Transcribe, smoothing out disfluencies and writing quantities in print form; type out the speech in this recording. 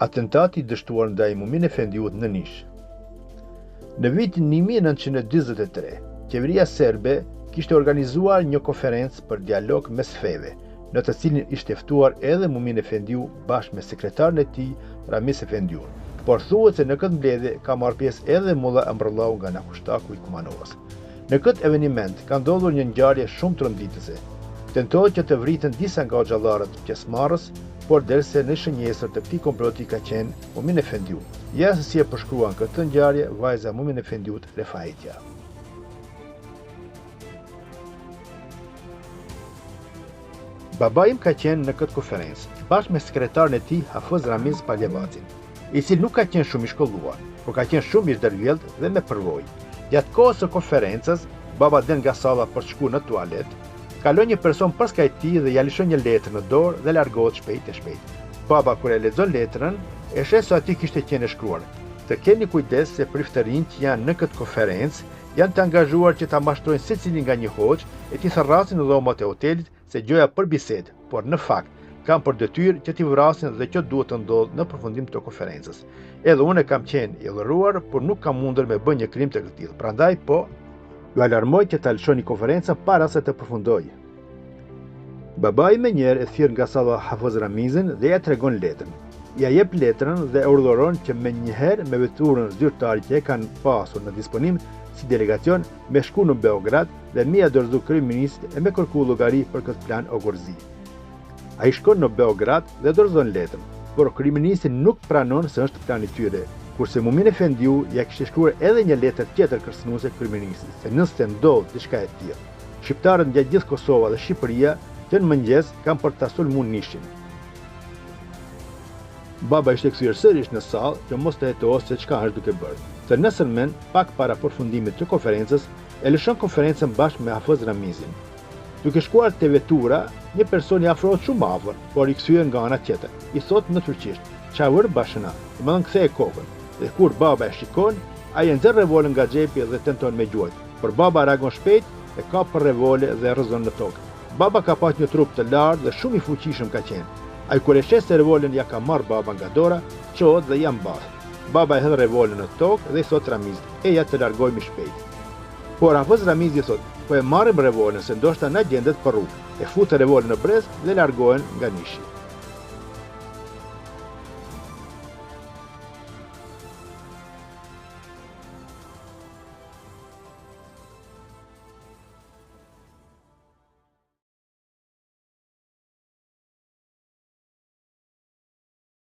Atentati dështuar ndaj Mumin Efendiut në Nish. Në vitin 1943, qeveria serbe kishte organizuar një konferencë për dialog mes feve, në të cilin ishte ftuar edhe Mumin Efendiu bashkë me sekretarin e tij, Ramiz Efendiun. Por thuhet se në këtë mbledhje ka marrë pjesë edhe Mulla Emrullahu nga Nakushtaku i Kumanovës. Në këtë eveniment ka ndodhur një ngjarje shumë tronditëse. Tentohet që të vriten disa nga xhallarët pjesëmarrës, por derse në shënjesër të këtij komploti ka qenë Mumin Efendiu. Ja se si e përshkruan këtë ngjarje vajza Mumin Efendiut Refaitja. Baba im ka qenë në këtë konferencë, bashkë me sekretarin e tij Hafez Ramiz Paljevacin, i cili nuk ka qenë shumë i shkolluar, por ka qenë shumë i ndërvjellët dhe me përvojë. Gjatë kohës së konferencës, baba del nga salla për të shkuar në tualet, kalon një person përska i tij dhe ja lëshon një letër në dorë dhe largohet shpejt e shpejt. Baba kur e lexon letrën, e sheh se aty kishte qenë shkruar: "Të keni kujdes se priftërinjt që janë në këtë konferencë janë të angazhuar që ta mashtrojnë secilin nga një hoxh e t'i tharrasin në dhomat e hotelit se gjoja për bisedë, por në fakt kam për detyrë që t'i vrasin dhe që duhet të ndodhë në përfundim të konferencës. Edhe unë kam qenë i dhëruar, por nuk kam mundur me bën një krim të këtij. Prandaj po ju alarmoj që ta lëshoni konferencën para se të përfundojë." Babai me njerë e thirr nga salla Hafez Ramizin dhe ja tregon letrën. Ja jep letrën dhe urdhëron që me njëherë me veturën zyrtare që e kanë pasur në disponim si delegacion me shku në Beograd dhe me ja dorëzu kryeministit e me kërku llogari për këtë plan ogurzi. Ai shkon në Beograd dhe dorëzon letrën, por kryeministi nuk pranon se është plani i tyre, kurse Mumin Efendiu ja kishte shkruar edhe një letër tjetër kërcënuese kryeministit, se nëse ndodh diçka e tillë, shqiptarët nga gjithë Kosova dhe Shqipëria që në mëngjes kanë për ta sulmuar Nishin. Baba ishte kthyer sërish në sallë që mos të hetohej se çka është duke bërë. Se nesërmen, pak para përfundimit të konferencës, e lëshon konferencën bashkë me Hafez Ramizin. Duke shkuar te vetura, një person i afrohet shumë afër, por i kthyer nga ana tjetër. I thot në turqisht: "Çavër bashëna", domethënë kthej kokën. Dhe kur baba e shikon, ai e nxjerr revolën nga xhepi dhe tenton me gjuajt. Por baba reagon shpejt e kap për revolë dhe rrëzon në tokë. Baba ka pas një trup të lartë dhe shumë i fuqishëm ka qenë. Ai kur e sheh se revolën ja ka marr baba nga dora, çohet dhe ja mbath. Baba e hedh revolën në tokë dhe i thot Ramizit: "Eja të largojmë shpejt." Por Hafez Ramizi thot: "Po e marrim revolën se ndoshta na gjendet për rrugë." E futë revolën në brez dhe largohen nga Nishi.